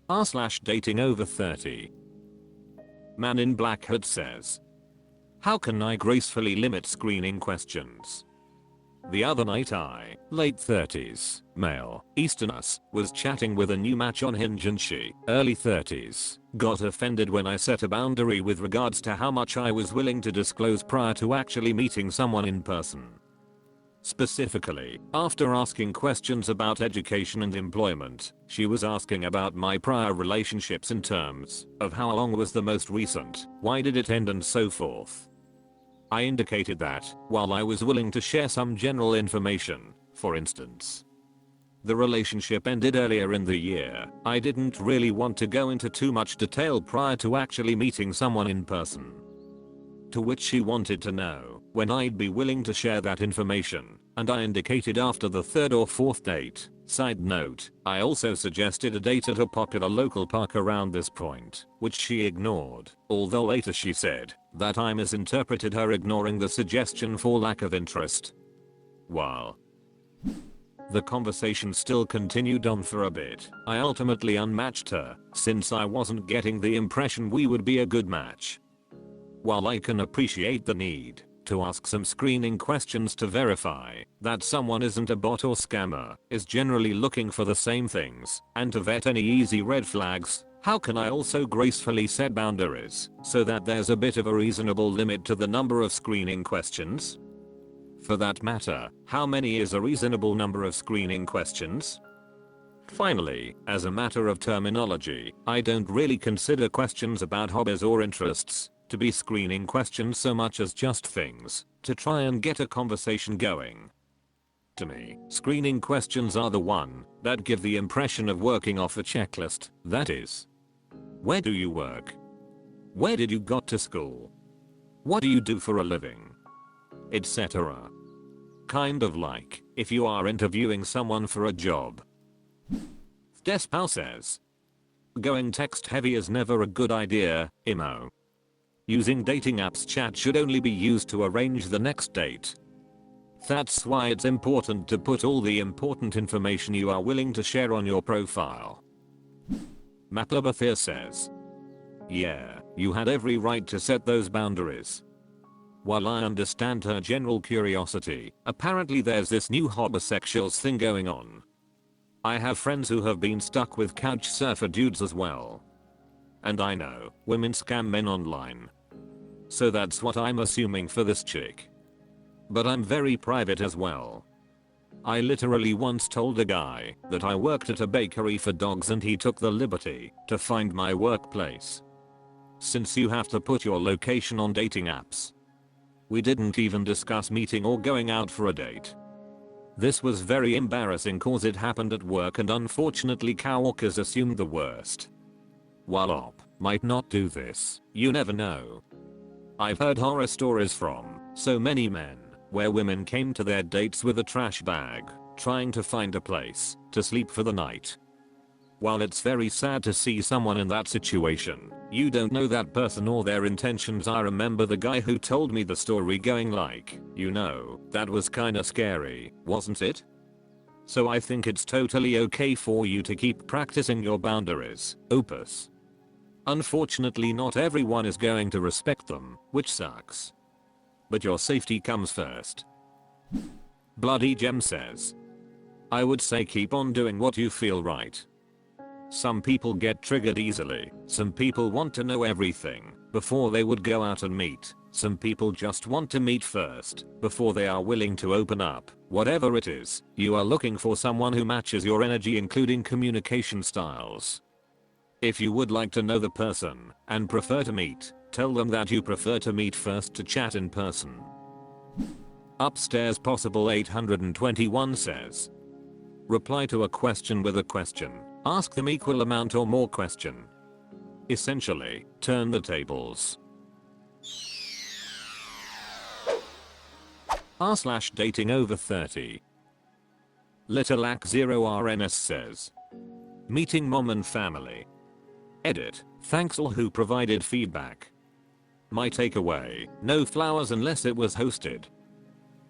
r/datingoverthirty. Man in black hood says, how can I gracefully limit screening questions? The other night I, late 30s, male, Easterners, was chatting with a new match on Hinge and she, early 30s, got offended when I set a boundary with regards to how much I was willing to disclose prior to actually meeting someone in person. Specifically, after asking questions about education and employment, she was asking about my prior relationships in terms of how long was the most recent, why did it end and so forth. I indicated that, while I was willing to share some general information, for instance, the relationship ended earlier in the year, I didn't really want to go into too much detail prior to actually meeting someone in person. To which she wanted to know when I'd be willing to share that information, and I indicated after the third or fourth date. Side note, I also suggested a date at a popular local park around this point, which she ignored, although later she said that I misinterpreted her ignoring the suggestion for lack of interest. While the conversation still continued on for a bit, I ultimately unmatched her, since I wasn't getting the impression we would be a good match. While I can appreciate the need to ask some screening questions to verify that someone isn't a bot or scammer, is generally looking for the same things, and to vet any easy red flags, how can I also gracefully set boundaries so that there's a bit of a reasonable limit to the number of screening questions? For that matter, how many is a reasonable number of screening questions? Finally, as a matter of terminology, I don't really consider questions about hobbies or interests to be screening questions so much as just things to try and get a conversation going. To me, screening questions are the one that give the impression of working off a checklist, that is, where do you work? Where did you go to school? What do you do for a living? Etc. Kind of like if you are interviewing someone for a job. Despal says, going text heavy is never a good idea, emo. Using dating apps chat should only be used to arrange the next date. That's why it's important to put all the important information you are willing to share on your profile. Matlabathir says, yeah, you had every right to set those boundaries. While I understand her general curiosity, apparently there's this new homosexuals thing going on. I have friends who have been stuck with couch surfer dudes as well. And I know women scam men online. So that's what I'm assuming for this chick. But I'm very private as well. I literally once told a guy that I worked at a bakery for dogs and he took the liberty to find my workplace. Since you have to put your location on dating apps, we didn't even discuss meeting or going out for a date. This was very embarrassing cause it happened at work and unfortunately coworkers assumed the worst. While op might not do this, you never know. I've heard horror stories from so many men where women came to their dates with a trash bag, trying to find a place to sleep for the night. While it's very sad to see someone in that situation, you don't know that person or their intentions. I remember the guy who told me the story going like, you know, that was kinda scary, wasn't it? So I think it's totally okay for you to keep practicing your boundaries, opus. Unfortunately not everyone is going to respect them, which sucks. But your safety comes first. Bloody Gem says, I would say keep on doing what you feel right. Some people get triggered easily, some people want to know everything before they would go out and meet, some people just want to meet first before they are willing to open up. Whatever it is, you are looking for someone who matches your energy including communication styles. If you would like to know the person and prefer to meet, tell them that you prefer to meet first to chat in person. Upstairs Possible 821 says, reply to a question with a question. Ask them equal amount or more question. Essentially, turn the tables. r/datingoverthirty. Littleac0rns says, meeting mom and family. Edit, thanks all who provided feedback. My takeaway, no flowers unless it was hosted.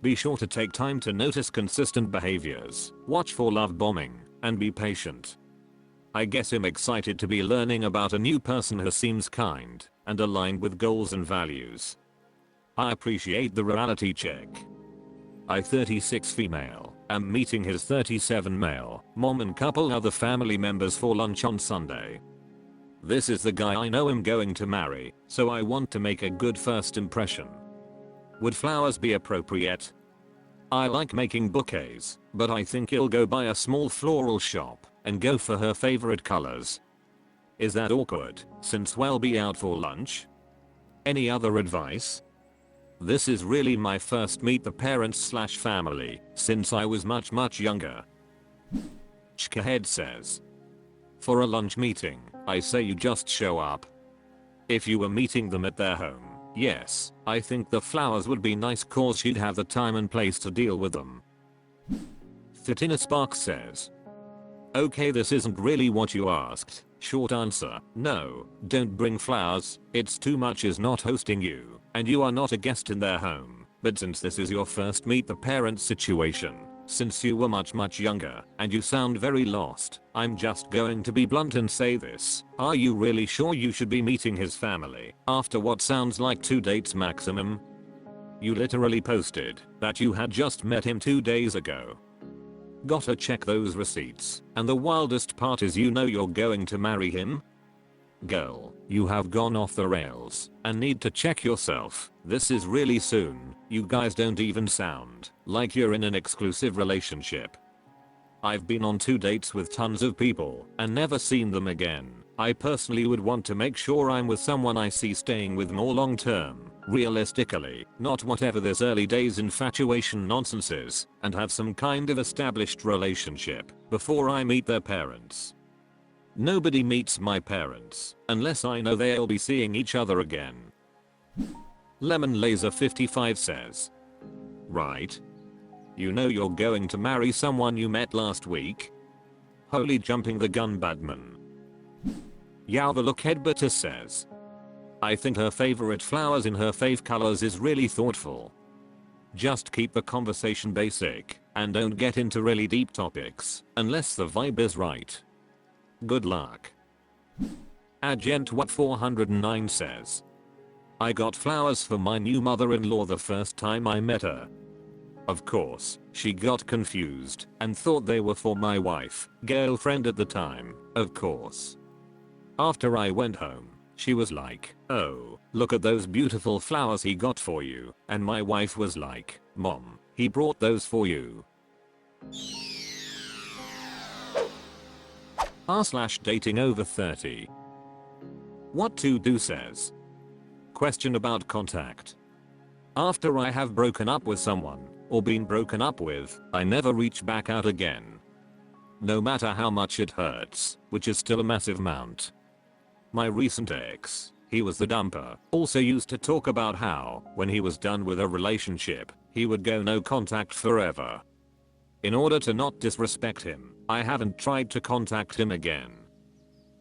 Be sure to take time to notice consistent behaviors, watch for love bombing, and be patient. I guess I'm excited to be learning about a new person who seems kind and aligned with goals and values. I appreciate the reality check. I 36 female, am meeting his 37 male, mom and couple other family members for lunch on Sunday. This is the guy I know I'm going to marry, so I want to make a good first impression. Would flowers be appropriate? I like making bouquets, but I think he'll go buy a small floral shop and go for her favorite colors. Is that awkward, since we'll be out for lunch? Any other advice? This is really my first meet the parents / family since I was much younger. Chkahead says. For a lunch meeting, I say you just show up. If you were meeting them at their home, yes, I think the flowers would be nice cause she'd have the time and place to deal with them. Thitina Sparks says. Okay, this isn't really what you asked. Short answer, no, don't bring flowers, it's too much is not hosting you, and you are not a guest in their home, but since this is your first meet the parents situation, since you were much younger, and you sound very lost, I'm just going to be blunt and say this, are you really sure you should be meeting his family, after what sounds like 2 dates maximum? You literally posted that you had just met him 2 days ago. Gotta check those receipts, and the wildest part is you know you're going to marry him? Girl, you have gone off the rails, and need to check yourself, this is really soon, you guys don't even sound like you're in an exclusive relationship. I've been on 2 dates with tons of people, and never seen them again. I personally would want to make sure I'm with someone I see staying with more long term, realistically, not whatever this early days infatuation nonsense is, and have some kind of established relationship before I meet their parents. Nobody meets my parents unless I know they'll be seeing each other again. Lemon Laser 55 says. Right. You know you're going to marry someone you met last week? Holy jumping the gun Badman. Yao the Look Headbutter says. I think her favorite flowers in her fave colors is really thoughtful. Just keep the conversation basic, and don't get into really deep topics, unless the vibe is right. Good luck. Agent What 409 says. I got flowers for my new mother-in-law the first time I met her. Of course, she got confused and thought they were for my wife, girlfriend at the time, of course. After I went home, she was like, oh, look at those beautiful flowers he got for you, and my wife was like, Mom, he brought those for you. r/datingoverthirty. What to do says. Question about contact. After I have broken up with someone, or been broken up with, I never reach back out again. No matter how much it hurts, which is still a massive amount. My recent ex, he was the dumper, also used to talk about how, when he was done with a relationship, he would go no contact forever. In order to not disrespect him, I haven't tried to contact him again.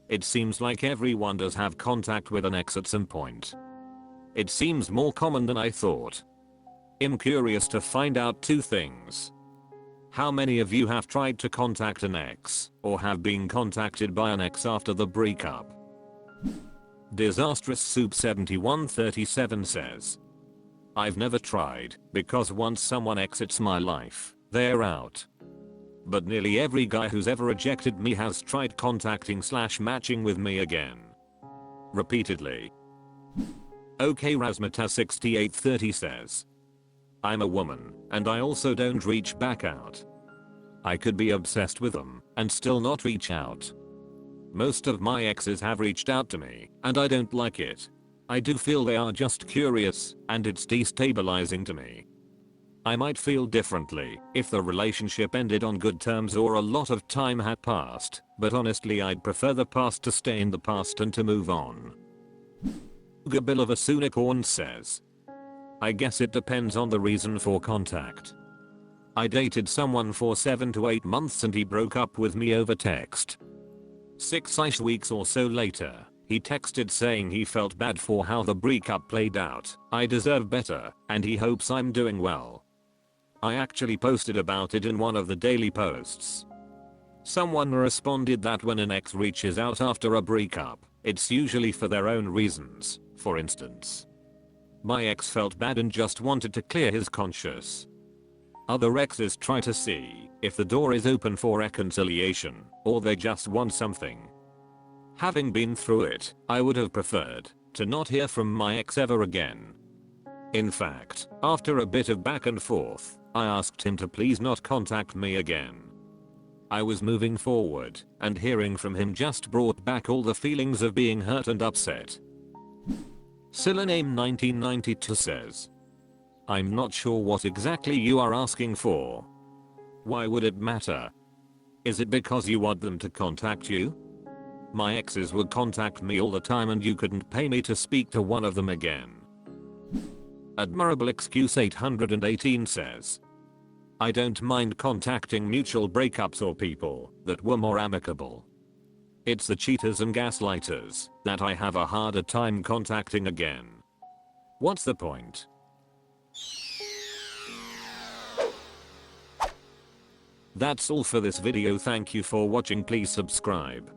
It seems like everyone does have contact with an ex at some point. It seems more common than I thought. I'm curious to find out 2 things. How many of you have tried to contact an ex, or have been contacted by an ex after the breakup? Disastrous Soup 7137 says. I've never tried, because once someone exits my life, they're out. But nearly every guy who's ever rejected me has tried contacting / matching with me again. Repeatedly. OK Razmata 6830 says. I'm a woman, and I also don't reach back out. I could be obsessed with them, and still not reach out. Most of my exes have reached out to me, and I don't like it. I do feel they are just curious, and it's destabilizing to me. I might feel differently if the relationship ended on good terms or a lot of time had passed, but honestly I'd prefer the past to stay in the past and to move on. Gabilova Sunicorn says. I guess it depends on the reason for contact. I dated someone for 7 to 8 months and he broke up with me over text. 6 weeks or so later, he texted saying he felt bad for how the breakup played out, I deserve better, and he hopes I'm doing well. I actually posted about it in one of the daily posts. Someone responded that when an ex reaches out after a breakup, it's usually for their own reasons. For instance, my ex felt bad and just wanted to clear his conscience. Other exes try to see if the door is open for reconciliation, or they just want something. Having been through it, I would have preferred to not hear from my ex ever again. In fact, after a bit of back and forth, I asked him to please not contact me again. I was moving forward, and hearing from him just brought back all the feelings of being hurt and upset. Silaname 1992 says, I'm not sure what exactly you are asking for. Why would it matter? Is it because you want them to contact you? My exes would contact me all the time and you couldn't pay me to speak to one of them again. Admirable Excuse 818 says, I don't mind contacting mutual breakups or people that were more amicable. It's the cheaters and gaslighters that I have a harder time contacting again. What's the point? That's all for this video. Thank you for watching. Please subscribe.